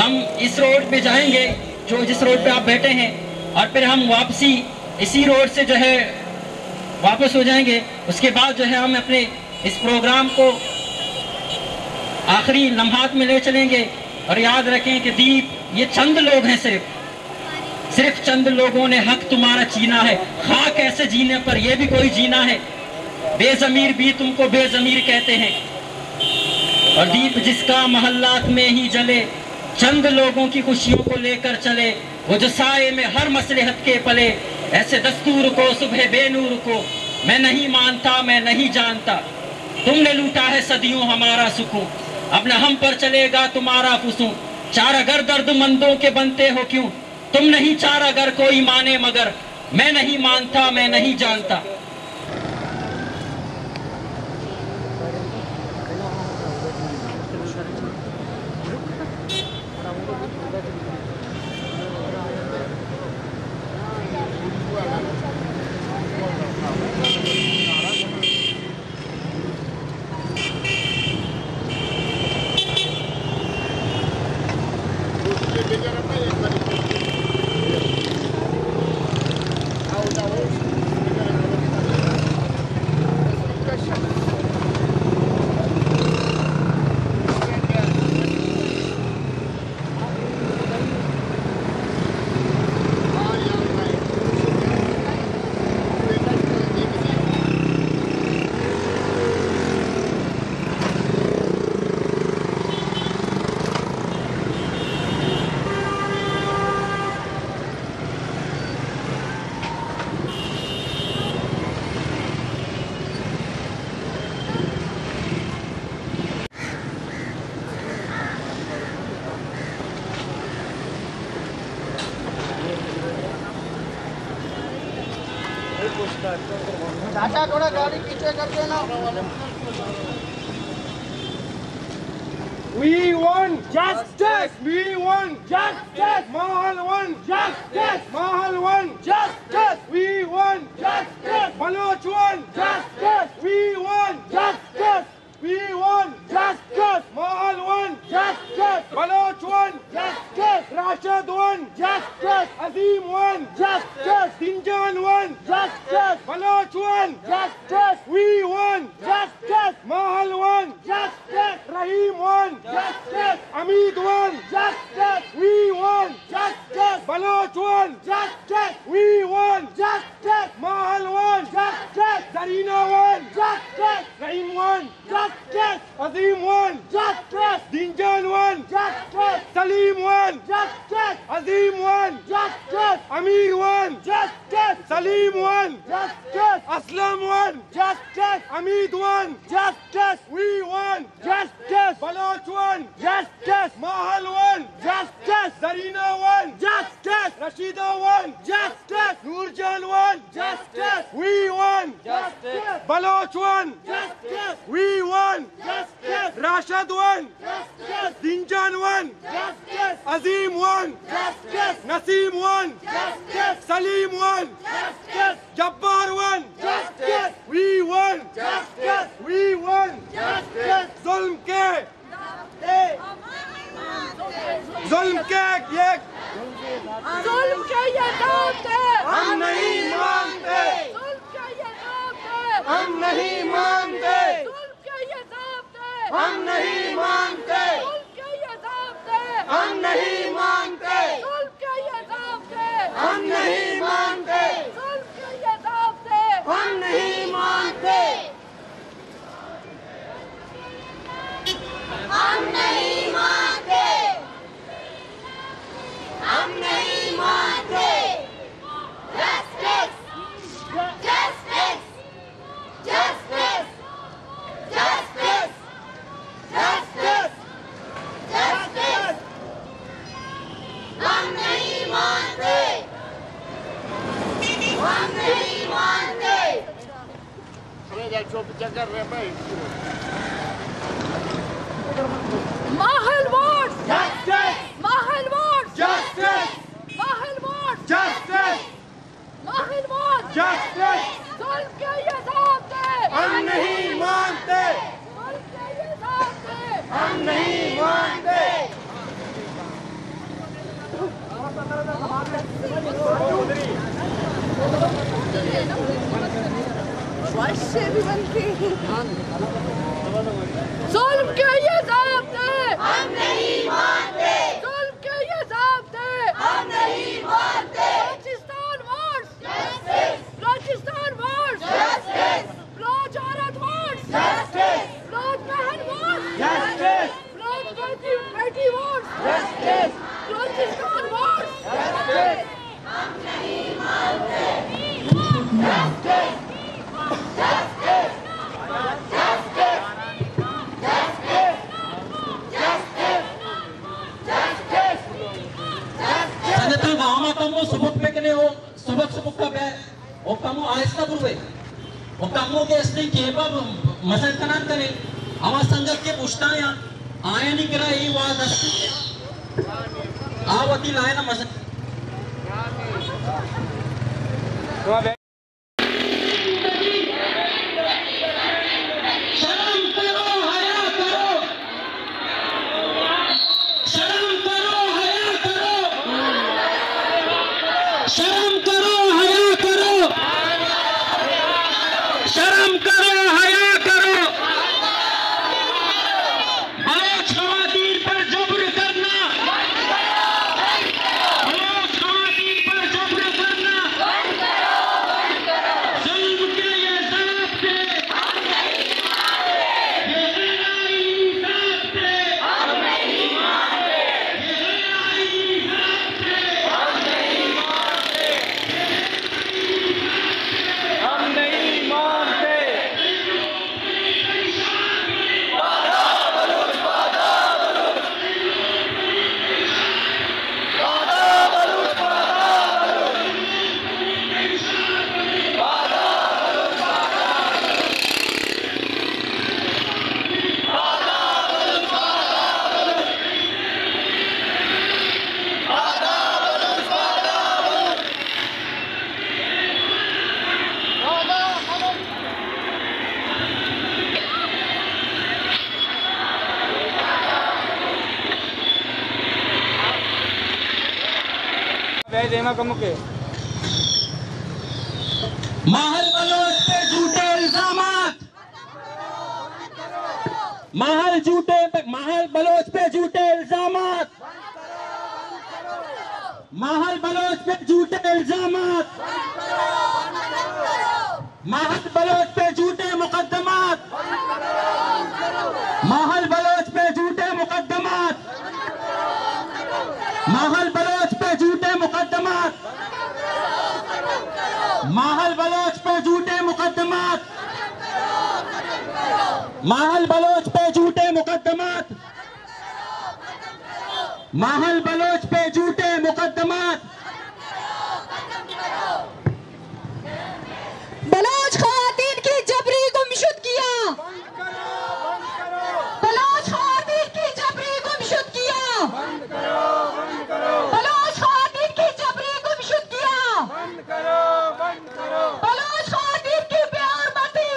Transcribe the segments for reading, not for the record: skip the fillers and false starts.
हम इस रोड पे जाएंगे जिस रोड पे आप बैठे हैं, और फिर हम वापसी इसी रोड से जो है वापस हो जाएंगे। उसके बाद जो है हम अपने इस प्रोग्राम को आखिरी लम्हात में ले चलेंगे। और याद रखें कि दीप ये चंद लोग हैं, सिर्फ चंद लोगों ने हक तुम्हारा छीना है। खाक ऐसे जीने पर यह भी कोई जीना है, बेजमीर भी तुमको बेजमीर कहते हैं। और दीप जिसका महल्लात में ही जले, चंद लोगों की खुशियों को लेकर चले, वो जो साए में हर मसलहत के पले। ऐसे दस्तूर को सुबह बेनूर को मैं नहीं मानता, मैं नहीं जानता। तुमने लूटा है सदियों हमारा सुकून, अब न हम पर चलेगा तुम्हारा फुसूं। चारागर दर्दमंदों के बनते हो क्यों, तुम नहीं चारागर कोई माने मगर। मैं नहीं मानता, मैं नहीं जानता। टाटा थोड़ा गाड़ी पीछे कर देना। We want justice. We want justice. Mahal want justice. Mahal want justice. We want justice. Baloch want justice. We want justice. We want justice. Mahal want justice. Baloch want justice. Rashad want justice. Azim want justice. Dinjan want justice. Baloch want justice. We want justice. Mahal want justice. Rahim want justice. Hamid want justice. We want justice. Baloch want justice. We want justice. Mahal want justice. Zarina want justice. Rahim want justice. Azim want justice. Dinjan want justice. Salim want justice. Azim want justice. Amir want justice. Salim want justice. Aslam want justice. Hamid want justice. We want justice. Baloch want justice. Mahal want justice. Zarina want justice. Rashida want justice. Nurjan want justice. We want justice. Baloch want justice. We want justice. Rashad want justice. Dinjan want justice. Azim want justice. Naseem want justice. Salim want justice. Jabbar want justice. We want justice. We want justice. Zulm ke ये दांत है, हम नहीं मानते। जुल्म के ये दांत है, हम नहीं मानते। जुल्म के ये दांत है, हम नहीं मानते। जुल्म के ये दांत है, हम नहीं मानते। जुल्म के ये दांत है, हम नहीं मानते। जुल्म के ये दांत है, हम नहीं मानते। हम नहीं मानते। हम नहीं मानते। Justice! Justice! Justice! Justice! Justice! Justice! हम नहीं मानते। हम नहीं मानते। Mahal wants justice. Mahal wants justice. Mahal wants justice. Mahal wants justice. जुल्म के ये दांत है, हम नहीं मानते। जुल्म के ये दांत है, हम नहीं मानते। वैसे भी बनती जुल्म के ये ज़ाब्ते हम नहीं मानते, जुल्म के ये ज़ाब्ते हम नहीं मानते। Balochistan wants justice, Balochistan wants justice, Baloch औरत वार्ड्स जस्टिस, बलोच बहन वार्ड्स जस्टिस, बलोच बेटी wants justice, Balochistan wants justice. हम नहीं मानते justice, justice, justice, justice, justice, justice, justice. संगठन गाँव कमो सुबक पे कने हो सुबक का बे ओ कमो आहिस्ता बुरवे ओ कमो के इसने केबा मसल कनान करे आवाज संगत के पुष्टा या आया नहीं करा ये वाज आवती लाए ना मसल शर्म करो हया करो, शर्म करो हया करो। बलोच खवातीन पर जुब्र करना, बलोच खवातीन पर जुब्र करना, जुल्म के ये ज़ाब्ते ये गैर-आईनी ज़ाब्ते हम नहीं मानते, ये गैर-आईनी ज़ाब्ते हम नहीं मानते, हम नहीं मानते। महल बलोच पे झूठे इल्जामात, महल बलोच पे झूठे इल्जामात, महल बलोच पे झूठे इल्जामात, महल बलोच पे झूठे मुकदमात, महल बलोच पे झूठे मुकदमात, महल बलोच पे झूठे मुकदमात, महल बलोच पे झूठे मुकदमात, महल बलोच पे झूठे मुकदमात, महल बलोच पे झूठे मुकदमात। बलोच खवातीन की जबरी गुमशुद किया, बलोच खवातीन की जबरी गुमशुद किया, बलोच खवातीन की जबरी गुमशुद किया, बलोच खवातीन की बेहरमती,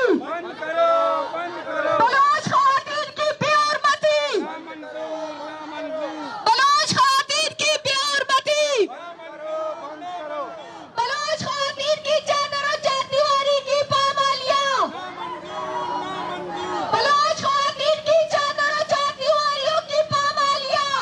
बलोच खवातीन की बेहरमती, बलोच खवातीन की बेहरमती, बलोच खवातीन की जानवर और जानवर की पामालियां, बलोच खवातीन की जानवर और जानवर की पामालियां,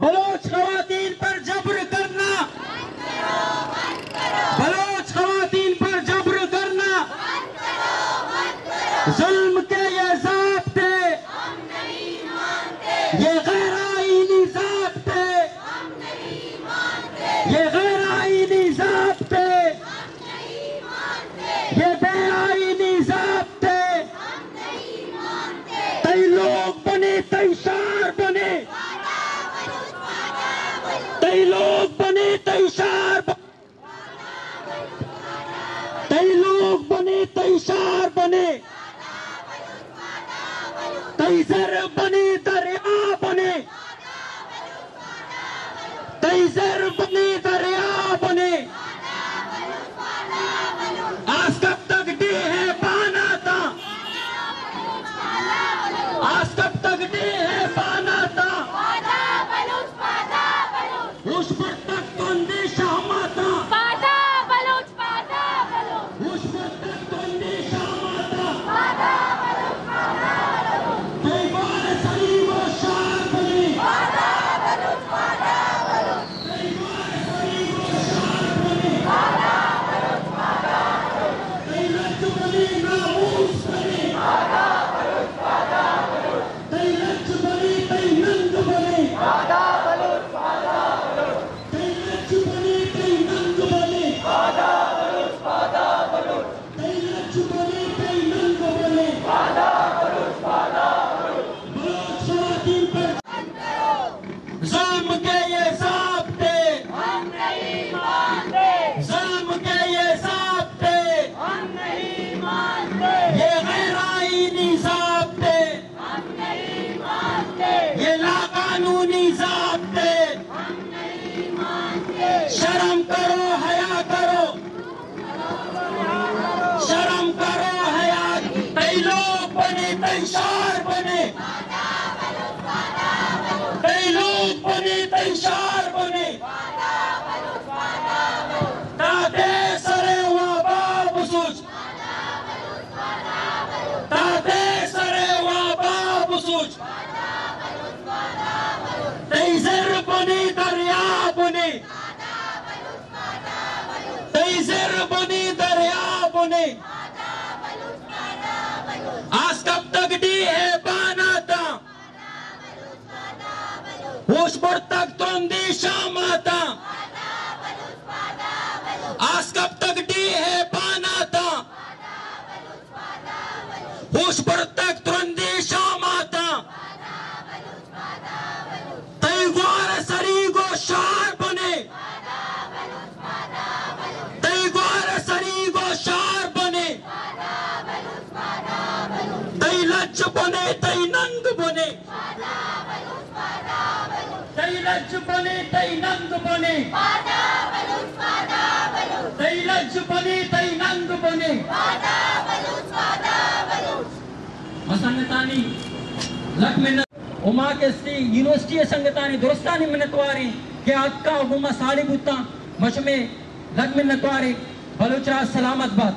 बलोच खवातीन पर जबर करना, बलोच खवातीन पर जबर करना, जुल्म के ये ज़ाब्ते, ये गैर आईनी ज़ाब्ते, ये गैर आईनी ज़ाब्ते, ये बेआईनी ज़ाब्ते, कई लोग बने कई शार बने, कई लोग बने कई शार, कई लोग बने कई शार बने, कई जर बने दरिया बने, कई जर बने दरिया बने। आज कब तक डे है पाना था, आज कब तक डे है पाना था, उस पर तक तो अंदेशा माता, उस पर तक तो अंदेशा माता। कई बार सही वो शार बने, कई बार सही वो शार बने, कई लज बने नामूस बने, कई लज बने कई नंग बने, कई लज बने कई नंग बने, कई लज बने कई नंग बने। बलोच खवातीन पर जुल्म के ये ज़ाब्ते, जुल्म के ये ज़ाब्ते, ये गैर आईनी ज़ाब्ते, ये लाकानूनी ज़ाब्ते, शर्म करो हया करो, शर्म करो हया। कई लोग बने कई शार बने, कई लोग बने कई शार बने। ताते सरे हुआ बाब सुच, ताते सरे हुआ बाब सुच, कई जर बने दरिया बने, कई जर बने दरिया बने। आज कब तक डी है पाना था, उस पर तक तो अंदेशा माता। आज कब तक डी है पाना था, उस पर तक तो अंदेशा माता। कई ग्वार सरी गो शार बने, कई ग्वार सरी गो शार बने, कई लज बने कई नंग बने, कई लज बने कई नंग बने, कई लज बने कई नंग बने। संगतानी लग मिन्नत उमा के यूनिवर्सिटी संगतानी दोस्तानी मिन्नतवारी के अक्का हुमा सालिबुता मश में लग मिन्नतवारी बलूचराज सलामत बात।